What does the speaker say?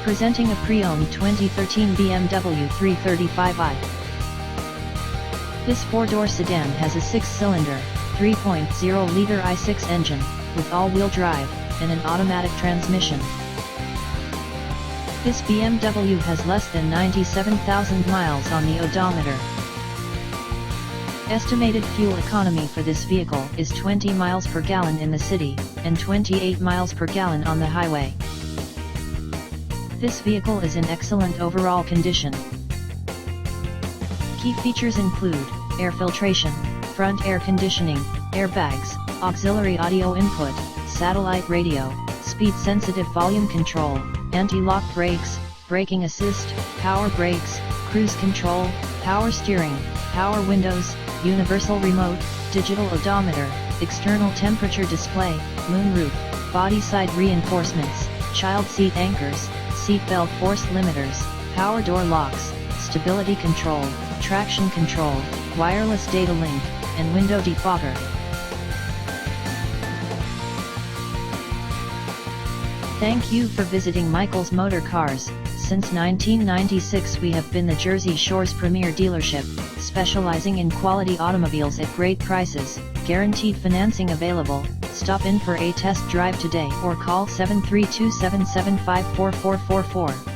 Presenting a pre-owned 2013 BMW 335i. This four-door sedan has a six-cylinder, 3.0-liter i6 engine, with all-wheel drive, and an automatic transmission. This BMW has less than 97,000 miles on the odometer. Estimated fuel economy for this vehicle is 20 miles per gallon in the city, and 28 miles per gallon on the highway. This vehicle is in excellent overall condition. Key features include air filtration, front air conditioning, airbags, auxiliary audio input, satellite radio, speed-sensitive volume control, anti-lock brakes, braking assist, power brakes, cruise control, power steering, power windows, universal remote, digital odometer, external temperature display, moonroof, body side reinforcements, child seat anchors, seatbelt force limiters, power door locks, stability control, traction control, wireless data link, and window defogger. Thank you for visiting Michael's Motorcars. Since 1996 we have been the Jersey Shore's premier dealership, specializing in quality automobiles at great prices, guaranteed financing available. Stop in for a test drive today or call 732-775-4444.